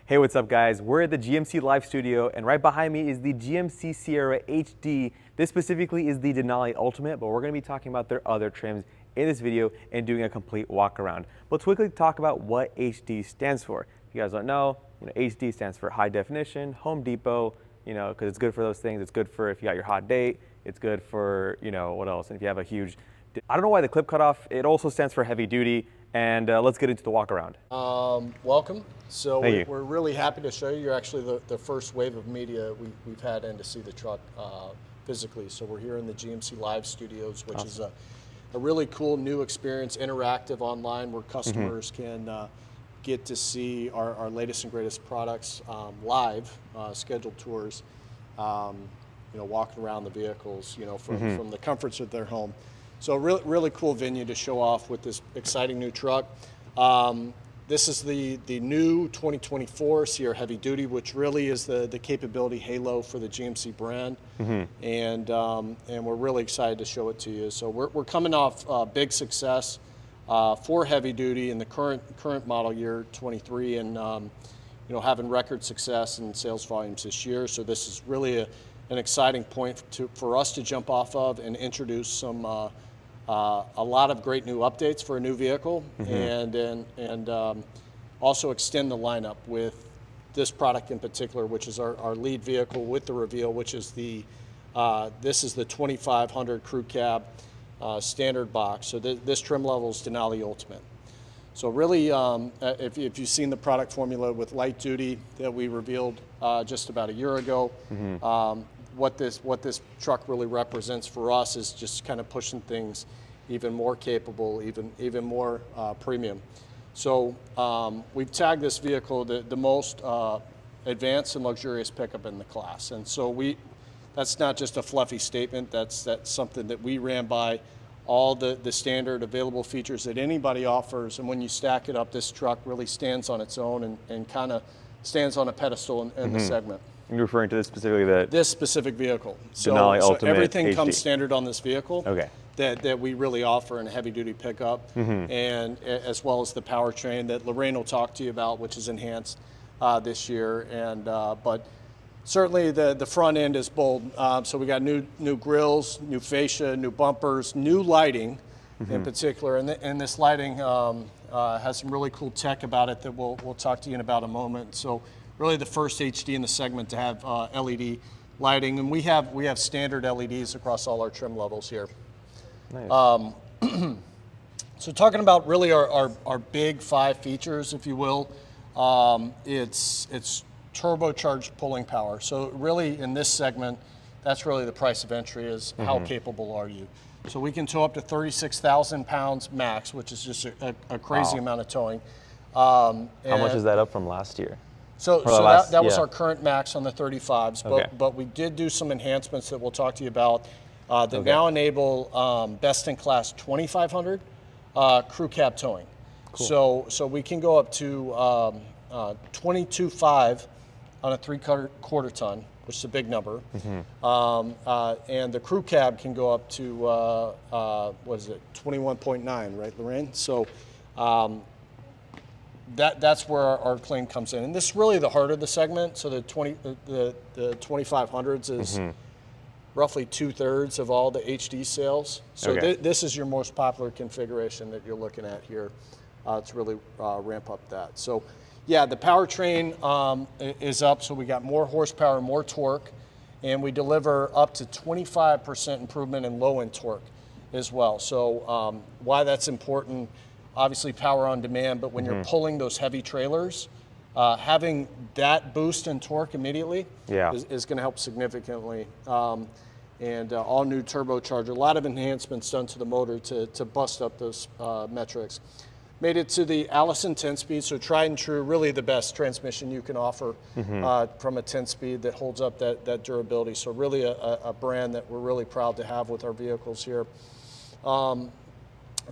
Hey, what's up guys? We're at the GMC Live Studio and right behind me is the GMC Sierra HD. This specifically is the Denali Ultimate, but we're going to be talking about their other trims in this video and doing a complete walk around. Let's quickly talk about what HD stands for. If you guys don't know, HD stands for High Definition, Home Depot, because it's good for those things. It's good for if you got your hot date. It's good for, what else? And if you have a huge, I don't know why the clip cut off. It also stands for heavy duty. And let's get into the walk around. Welcome. So Thank you. we're really happy to show you. You're actually the first wave of media we've had in to see the truck physically. So we're here in the GMC Live Studios, which is a really cool new experience, interactive online, where customers can get to see our latest and greatest products live, scheduled tours, walking around the vehicles, from the comforts of their home. So really cool venue to show off with this exciting new truck. This is the new 2024 Sierra Heavy Duty, which really is the capability halo for the GMC brand. And we're really excited to show it to you. So we're coming off big success for heavy duty in the current model year 23, and having record success in sales volumes this year. So this is really an exciting point for us to jump off of and introduce some a lot of great new updates for a new vehicle, and also extend the lineup with this product in particular, which is our lead vehicle with the reveal, which is this is the 2500 crew cab standard box. So this trim level is Denali Ultimate. So really, if you've seen the product formula with light duty that we revealed just about a year ago, what this truck really represents for us is just kind of pushing things even more capable, even more premium. So we've tagged this vehicle the most advanced and luxurious pickup in the class, and so that's not just a fluffy statement. That's something that we ran by all the standard available features that anybody offers, and when you stack it up, this truck really stands on its own and kind of stands on a pedestal in the segment. You're referring to this specifically, this specific vehicle. Denali So Ultimate everything HD. comes standard on this vehicle. Okay. That we really offer in a heavy duty pickup, and as well as the powertrain that Lorraine will talk to you about, which is enhanced this year. And but certainly the front end is bold. So we got new grills, new fascia, new bumpers, new lighting in particular, and this lighting has some really cool tech about it that we'll talk to you in about a moment. So really the first HD in the segment to have LED lighting, and we have standard LEDs across all our trim levels here. Nice. So talking about really our big 5 features, if you will, it's turbocharged pulling power. So really in this segment, that's really the price of entry, is how capable are you. So we can tow up to 36,000 pounds max, which is just a crazy amount of towing. How much is that up from last year? So that was our current max on the 35s, but we did do some enhancements that we'll talk to you about that now enable best-in-class 2500 crew cab towing. Cool. So we can go up to 22.5 on a 3/4 ton, which is a big number, and the crew cab can go up to what is it, 21.9, right, Lorraine? So that's where our claim comes in, and this is really the heart of the segment. So the 2500s is roughly 2/3 of all the HD sales. So this is your most popular configuration that you're looking at here to really ramp up that. So yeah, the powertrain is up, so we got more horsepower, more torque, and we deliver up to 25% improvement in low end torque as well. So why that's important, obviously power on demand, but when you're pulling those heavy trailers, having that boost in torque immediately is going to help significantly. And all new turbocharger, a lot of enhancements done to the motor to bust up those metrics. Made it to the Allison 10-speed, so tried and true, really the best transmission you can offer from a 10-speed that holds up that durability. So really a brand that we're really proud to have with our vehicles here.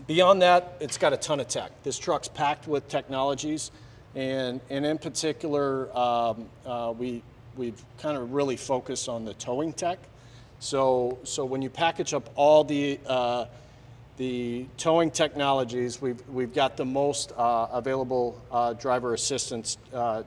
Beyond that, it's got a ton of tech. This truck's packed with technologies, and in particular, we've kind of really focused on the towing tech. So when you package up all the the towing technologies, we've got the most available driver assistance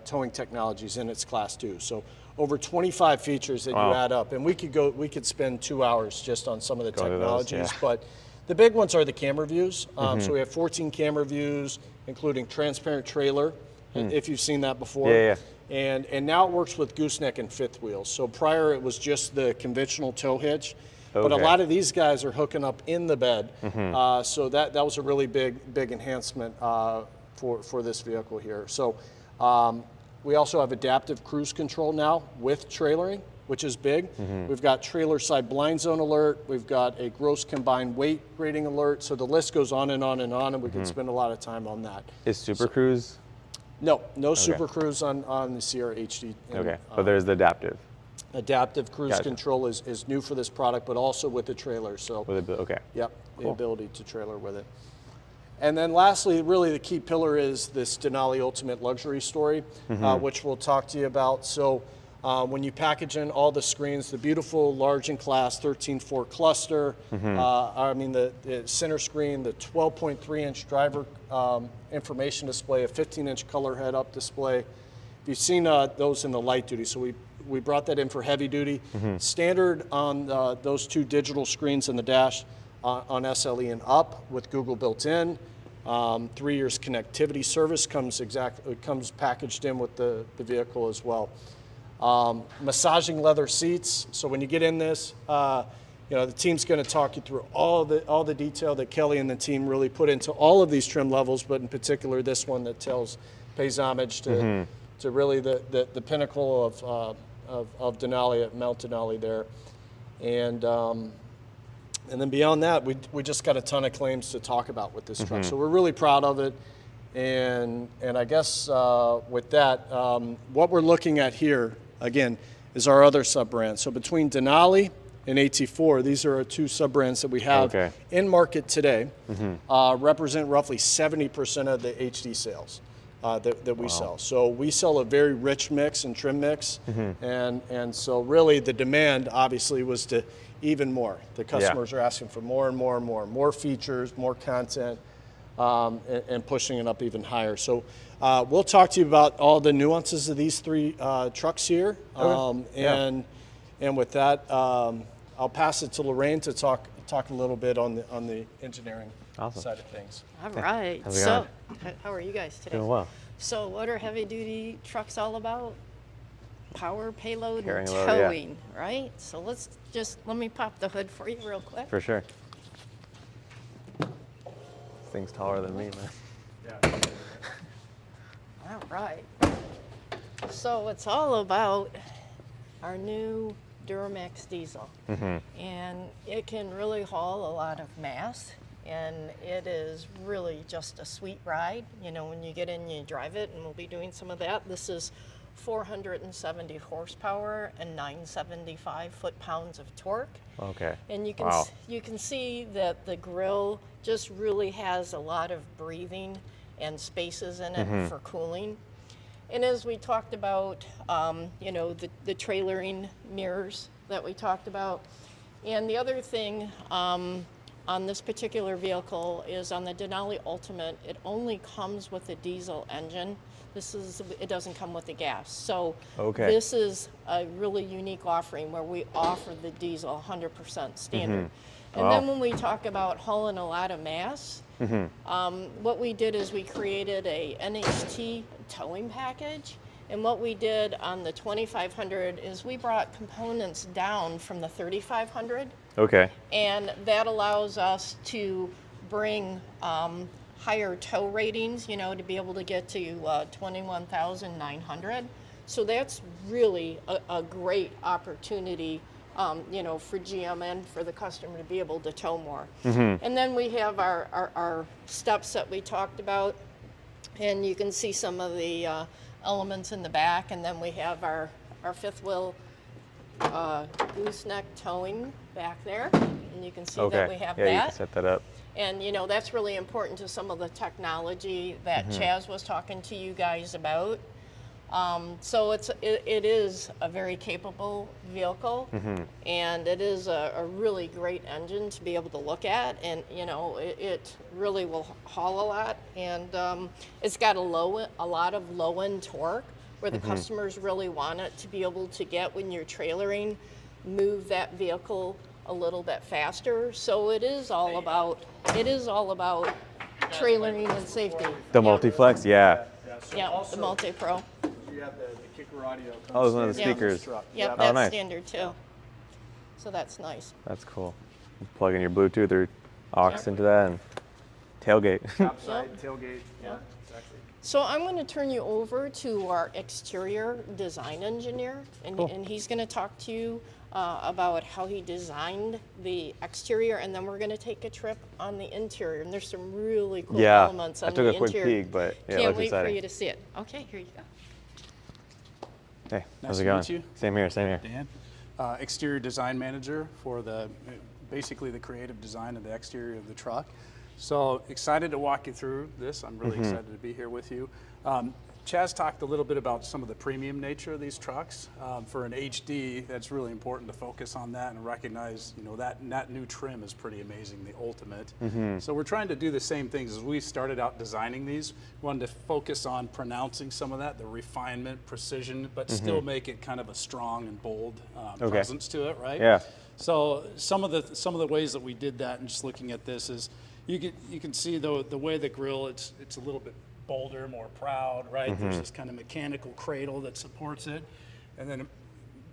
towing technologies in its class 2. So over 25 features that you add up, and we could spend 2 hours just on some of the technologies, but the big ones are the camera views. So we have 14 camera views, including transparent trailer, if you've seen that before. And now it works with gooseneck and fifth wheels. So prior it was just the conventional tow hitch. But a lot of these guys are hooking up in the bed, so that was a really big enhancement for this vehicle here. So we also have adaptive cruise control now with trailering, which is big. We've got trailer side blind zone alert. We've got a gross combined weight rating alert. So the list goes on and on and on, and we can spend a lot of time on that. Is Super Cruise? No Super Cruise on the Sierra HD. But there's the adaptive. Adaptive cruise control is new for this product, but also with the trailer. So yep, the ability to trailer with it. And then lastly, really the key pillar is this Denali Ultimate Luxury story, which we'll talk to you about. So when you package in all the screens, the beautiful large in class 13.4 cluster, I mean the center screen, the 12.3-inch driver information display, a 15-inch color head-up display. If you've seen those in the light duty, so we brought that in for heavy duty. Standard on those 2 digital screens in the dash on SLE and up with Google built in. 3 years connectivity service comes packaged in with the vehicle as well. Massaging leather seats. So when you get in this, the team's going to talk you through all the detail that Kelly and the team really put into all of these trim levels, but in particular this one that pays homage to really the pinnacle of Denali at Mount Denali there, and then beyond that, we just got a ton of claims to talk about with this truck. So we're really proud of it, and I guess with that, what we're looking at here again is our other sub brands. So between Denali and AT4, these are our 2 sub brands that we have in market today, represent roughly 70% of the HD sales. That we sell. So we sell a very rich mix and trim mix, and so really the demand obviously was to even more. The customers are asking for more and more and more features, more content, and pushing it up even higher. So we'll talk to you about all the nuances of these 3 trucks here, and with that, I'll pass it to Lorraine to talk a little bit on the engineering side of things. All right. So, how are you guys today? Doing well. So, what are heavy-duty trucks all about? Power, payload, Carrying and load, towing, right? So let me pop the hood for you real quick. For sure. This thing's taller than me, man. All right. So it's all about our new Duramax diesel, and it can really haul a lot of mass. And it is really just a sweet ride. You know, when you get in, you drive it, and we'll be doing some of that. This is 470 horsepower and 975 foot-pounds of torque. And you can see that the grille just really has a lot of breathing and spaces in it for cooling. And as we talked about, the trailering mirrors that we talked about. And the other thing on this particular vehicle is on the Denali Ultimate, it only comes with a diesel engine. It doesn't come with the gas. So this is a really unique offering where we offer the diesel 100% standard. And then when we talk about hauling a lot of mass, what we did is we created a NHT towing package. And what we did on the 2500 is we brought components down from the 3500. And that allows us to bring higher tow ratings, to be able to get to 21,900. So that's really a great opportunity, for GM and for the customer to be able to tow more. And then we have our steps that we talked about, and you can see some of the elements in the back, and then we have our fifth wheel gooseneck towing back there, and you can see that we have that. You can set that up. And that's really important to some of the technology that Chaz was talking to you guys about. So it is a very capable vehicle, and it is a really great engine to be able to look at, and you know it really will haul a lot, and it's got a lot of low end torque where the customers really want it to be able to get when you're trailering, move that vehicle a little bit faster. So it is all about trailering and safety. The multi-flex, yeah. So Yeah, also, the Multi-Pro. you have the kicker audio. Oh, it's one of the standard on this speakers. truck. Yep, Oh, that's nice. standard too. So that's nice. That's cool. Plug in your Bluetooth or aux into that and tailgate. Outside tailgate. Yeah, exactly. So I'm going to turn you over to our exterior design engineer, and, Cool. and he's going to talk to you about how he designed the exterior, and then we're going to take a trip on the interior. And there's some really cool Yeah, elements I on took the a quick interior. peek, but yeah, it Can't looks wait exciting. for you to see it. Okay, here you go. Hey, Nice how's to it going? meet you. Same here, same here. Dan, exterior design manager for basically the creative design of the exterior of the truck. So excited to walk you through this. I'm really excited to be here with you. Chaz talked a little bit about some of the premium nature of these trucks. For an HD, that's really important to focus on that and recognize, you know, that new trim is pretty amazing, the Ultimate. So we're trying to do the same things as we started out designing these. We wanted to focus on pronouncing some of that, the refinement, precision, but still make it kind of a strong and bold presence to it, right? Yeah. So some of the ways that we did that, and just looking at this, is you can see the way the grill, it's a little bit bolder, more proud, right? There's this kind of mechanical cradle that supports it, and then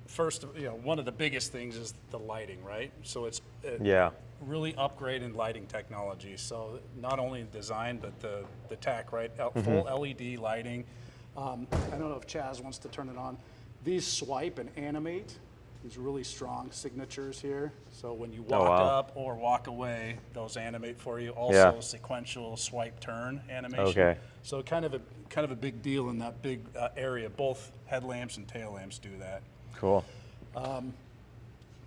first, you know, one of the biggest things is the lighting, right? So it's Yeah. really upgraded lighting technology. So not only the design, but the tech, right? Full LED lighting. I don't know if Chaz wants to turn it on. These swipe and animate. These really strong signatures here. So when you walk wow. up or walk away, those animate for you. Also Yeah. sequential swipe turn animation. Okay. So kind of a big deal in that big area. Both headlamps and tail lamps do that. Cool.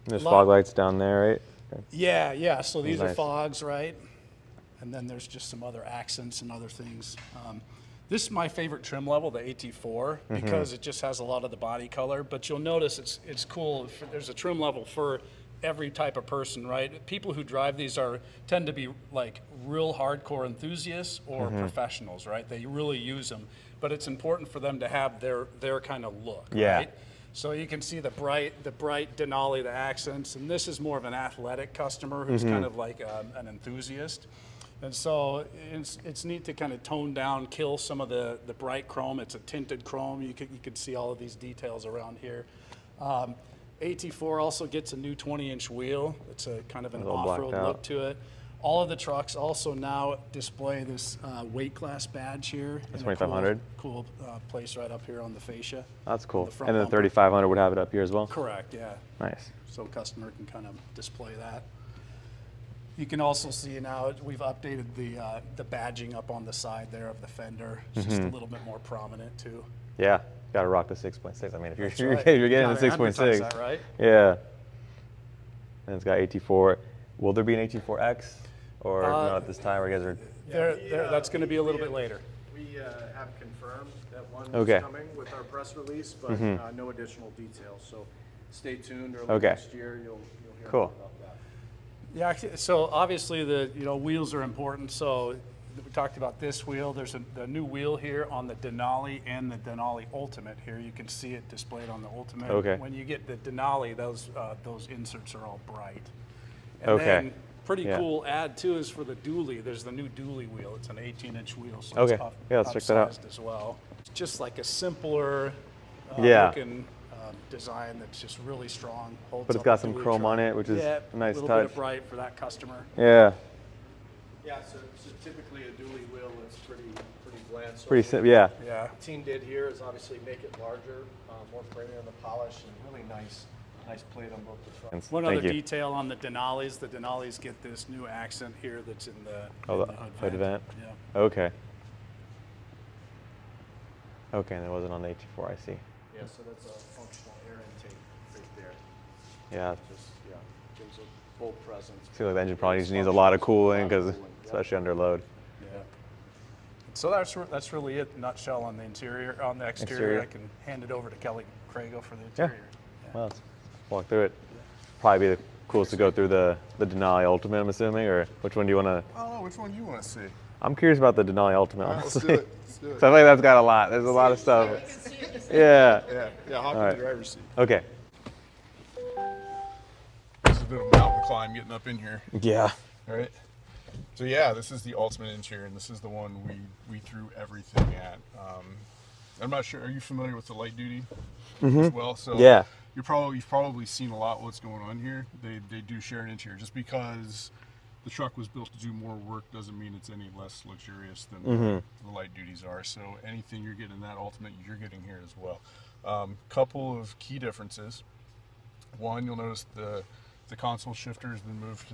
There's lot- fog lights down there, right? Okay. Yeah. So these are Nice. fogs, right? And then there's just some other accents and other things. This is my favorite trim level, the AT4, because it just has a lot of the body color. But you'll notice it's cool. There's a trim level for every type of person, right? People who drive these tend to be like real hardcore enthusiasts or professionals, right? They really use them, but it's important for them to have their kind of look, Yeah. right? So you can see the bright Denali, the accents, and this is more of an athletic customer who's kind of like an enthusiast. And so it's neat to kind of tone down, kill some of the bright chrome. It's a tinted chrome. You can see all of these details around here. AT4 also gets a new 20-inch wheel. It's a kind of an little blacked off-road out. look to it. All of the trucks also now display this weight class badge here. The in a 2500? Cool place right up here on the fascia. That's cool. the front And then the bumper. 3500 would have it up here as well? Correct, yeah. Nice. So customer can kind of display that. You can also see now we've updated the badging up on the side there of the fender. It's just a little bit more prominent too. Yeah. Got to rock the 6.6. I mean, if you're, That's you're, right. you're getting Gotta the advertise 6.6. that, right? Yeah. And it's got AT4. Will there be an AT4X? Or not at this time, or you guys are... That's going to be a little bit later. We have confirmed that one Okay. is coming with our press release, but no additional details. So stay tuned. Early Okay. next year, you'll hear Cool. more about that. Yeah, so obviously the wheels are important. So we talked about this wheel. There's the new wheel here on the Denali and the Denali Ultimate here. You can see it displayed on the Ultimate. Okay. When you get the Denali, those inserts are all bright. And Okay. then pretty Yeah. cool add too is for the dually. There's the new dually wheel. It's an 18-inch wheel, so Okay. it's Yeah, let's check that out. upsized as well. It's just like a simpler Yeah. looking design that's just really strong. Holds But it's up got a some dually chrome truck. on it, which is yeah, a nice little touch. bit of bright for that customer. Yeah. Yeah, so typically a dually wheel is pretty bland. So Pretty what simple. Yeah. Yeah. the team did here is obviously make it larger, more premium the polish, and really nice plate on both the fronts. One Thank other you. detail on the Denalis get this new accent here that's in the, Oh, in the the hood vent? Yeah. Okay. Okay, and it wasn't on the AT4, I see. Yeah, so that's a functional air intake right there. Yeah. Just, gives a bold presence. I feel like the engine probably needs a lot of cooling, because especially under load. Yeah. So that's really it, nutshell on the interior. On the exterior, I can hand it over to Kelly Crago for the interior. Yeah. Well, let's walk through it. Probably be the coolest to go through the Denali Ultimate, I'm assuming, or which one do you want to? I don't know, which one do you want to see? I'm curious about the Denali Ultimate, All right, let's honestly. do it. Let's do it. So I feel like that's got a lot. There's a lot of stuff. Yeah. Yeah, hop in right. the driver's seat. Okay. This is a bit of a mountain climb getting up in here. Yeah. All right. So yeah, this is the Ultimate interior, and this is the one we threw everything at. I'm not sure. Are you familiar with the light duty as well? So Yeah. you've probably seen a lot what's going on here. They do share an interior. Just because the truck was built to do more work doesn't mean it's any less luxurious than the light duties are. So anything you're getting in that Ultimate, you're getting here as well. Couple of key differences. One, you'll notice the console shifter has been moved to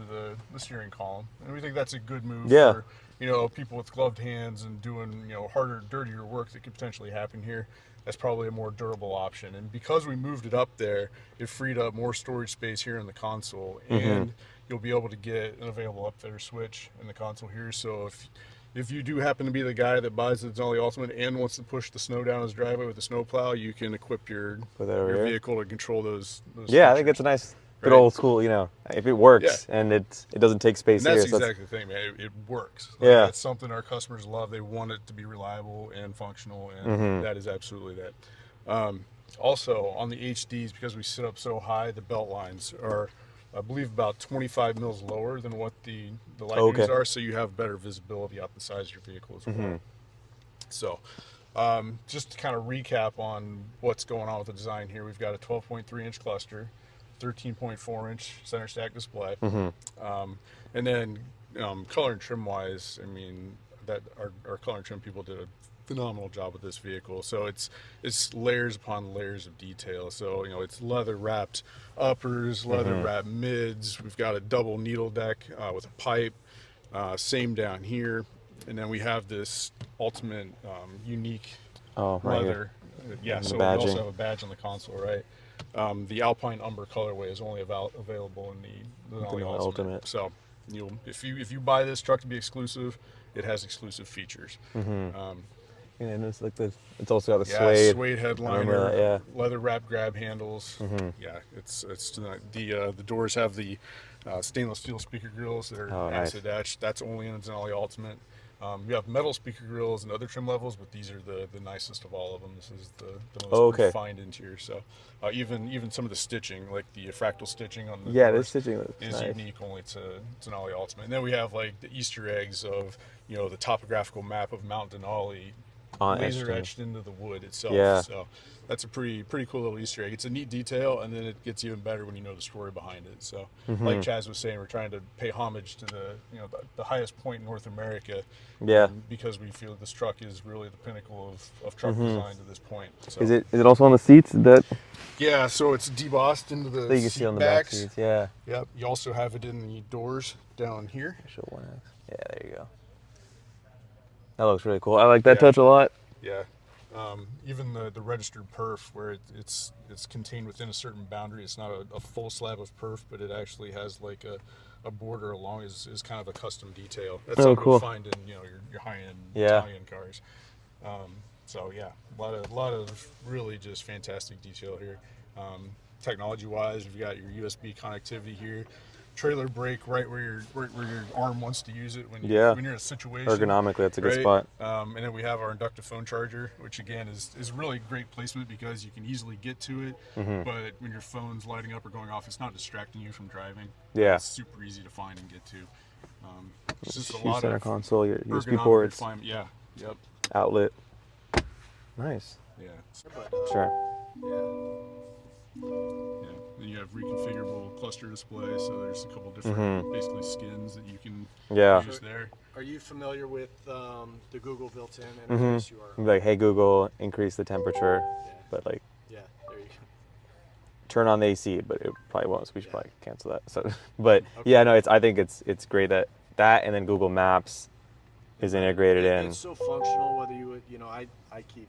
the steering column, and we think that's a good move Yeah. for people with gloved hands and doing harder, dirtier work that could potentially happen here. That's probably a more durable option. And because we moved it up there, it freed up more storage space here in the console, and you'll be able to get an available upfitter switch in the console here. So if you do happen to be the guy that buys the Denali Ultimate and wants to push the snow down his driveway with a snowplow, you can equip your Put that over here. vehicle to control those Yeah, I think features. it's a nice, good Right. old school, if it works and it doesn't take space And that's here. exactly the thing, man. It works. Yeah. It's something our customers love. They want it to be reliable and functional, and that is absolutely that. Also, on the HDs, because we sit up so high, the belt lines are, I believe, about 25 mils lower than what the light duties are, so you have better visibility out the sides of your vehicle as well. So, just to kind of recap on what's going on with the design here, we've got a 12.3-inch cluster, 13.4-inch center stack display, and then color and trim wise, I mean, that our color and trim people did a phenomenal job with this vehicle. So it's layers upon layers of detail. So it's leather wrapped uppers, leather wrapped mids. We've got a double needle deck with a pipe. Same down here, and then we have this Ultimate unique Oh, right leather. here. Yeah, The so we also badging. have a badge on the console, right? The Alpine Umber colorway is only available in the Denali Denali Ultimate. Ultimate. So if you buy this truck to be exclusive, it has exclusive features. And it's it's also got the Yeah, suede. headliner, that, yeah. leather wrap grab handles. Yeah, it's the doors have the stainless steel speaker grills that are Oh, nice. acid etched. That's only in the Denali Ultimate. You have metal speaker grills and other trim levels, but these are the nicest of all of them. This is the most refined interior. So even some of the stitching, like the fractal stitching on the This doors, stitching looks is nice. unique only to Denali Ultimate. And then we have like the Easter eggs of the topographical map of Mount Denali laser etched into the wood itself. Yeah. So that's a pretty cool little Easter egg. It's a neat detail, and then it gets even better when you know the story behind it. So like Chaz was saying, we're trying to pay homage to the highest point in North America. Yeah. Because we feel this truck is really the pinnacle of truck design to this point. So, Is it also on the seats? Yeah, so it's debossed into the That you can seat see on the back backs. seats, yeah. Yep. You also have it in the doors down here. Show 1X. Yeah, there you go. That looks really cool. I like that Yeah. touch a lot. Yeah. Even the registered perf, where it's contained within a certain boundary. It's not a full slab of perf, but it actually has like a border along is kind of a custom detail. That's something cool. you'll find in your high-end Yeah. Italian cars. So yeah, a lot of really just fantastic detail here. Technology-wise, we've got your USB connectivity here. Trailer brake right where your arm wants to use it when you're in a situation. Ergonomically, that's a good right? spot. And then we have our inductive phone charger, which again is really great placement because you can easily get to it. But when your phone's lighting up or going off, it's not distracting you from driving. Yeah. It's super easy to find and get to. It's just a Your lot center of console, your USB ergonomic ports, refinement. Yeah. Yep. outlet. Nice. Yeah. Sure. Yeah. Then you have reconfigurable cluster display, so there's a couple different basically skins that you can use there. Are you familiar with the Google built-in interface? You are. Like, hey Google, increase the temperature, but Yeah, there you go. turn on the AC, but it probably won't. So we should probably cancel that. So, but yeah, no, I think it's great that and then Google Maps is integrated in. It's so functional. Whether I keep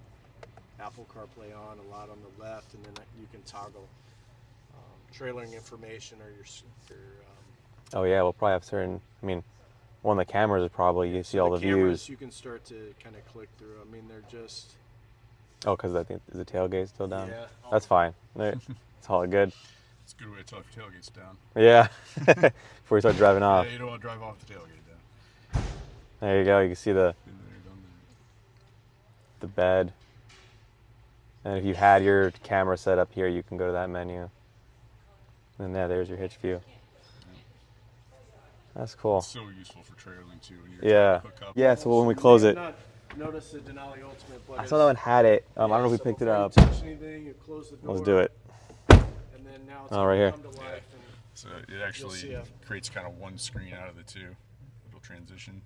Apple CarPlay on a lot on the left, and then you can toggle trailering information or your Oh yeah, we'll probably have certain. I mean, Well, on the cameras, is probably you see all the cameras, views. you can start to kind of click through. I mean, they're just Oh, because I think is the tailgate still down? Yeah. That's fine. It's all good. It's a good way to tell if your tailgate's down. Yeah. Before you start driving off. Yeah, you don't want to drive off the tailgate down. There you go. You can see the Been there, done that. bed. And if you had your camera set up here, you can go to that menu. And there's your hitch view. That's cool. It's so useful for trailing too. When you're Yeah. trying to hook up. Yeah, so when we close it, Notice the Denali Ultimate, but I saw that one had it. I don't know if we picked it up. Touch anything, you close the door, Let's do it. And then now it's Oh, right here. come to life. And So it actually see a- creates kind of one screen out of the two. It'll transition.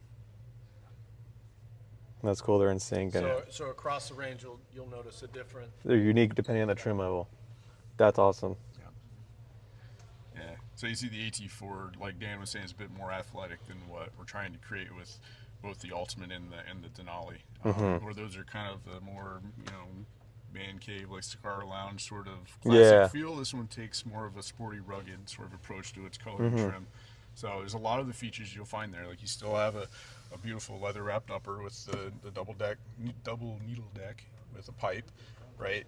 That's cool. They're in sync. And so across the range, you'll notice a different. they're unique depending on the trim level. That's awesome. Yeah. So you see the AT4, like Dan was saying, is a bit more athletic than what we're trying to create with both the Ultimate and the Denali. Where those are kind of the more, man cave, like cigar lounge sort of classic feel. This one takes more of a sporty, rugged sort of approach to its color and trim. So there's a lot of the features you'll find there. Like you still have a beautiful leather wrapped upper with the double needle deck with a pipe, right?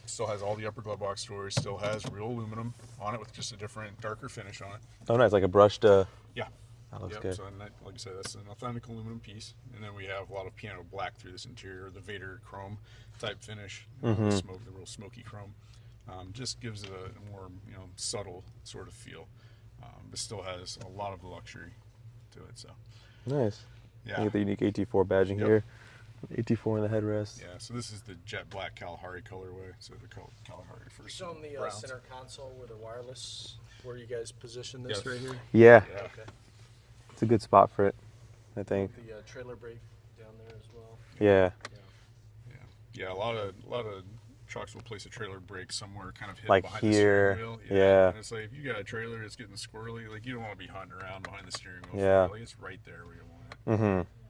Still has all the upper glove box storage. Still has real aluminum on it with just a different, darker finish on it. Oh, nice. Like a brushed. Yeah. That looks Yep. good. So like I said, that's an authentic aluminum piece, and then we have a lot of piano black through this interior, the Vader chrome type finish, the real smoky chrome. Just gives it a more subtle sort of feel, but still has a lot of the luxury to it. So Nice. yeah, You get the unique AT4 badging here. AT4 in the headrest. yeah. So this is the jet black Kalahari colorway. So the Kalahari first. It's on the browns. center console where the wireless, where you guys position this Yes. right here. Yeah. Yeah. Okay. It's a good spot for it, I think. The trailer brake down there as well. Yeah. Yeah, a lot of trucks will place a trailer brake somewhere kind of hidden Like behind here, the steering wheel. yeah. And it's like if you got a trailer that's getting squirrely, like you don't want to be hunting around behind the steering wheel. Yeah. For it. Like it's right there where you want it. Mm-hmm.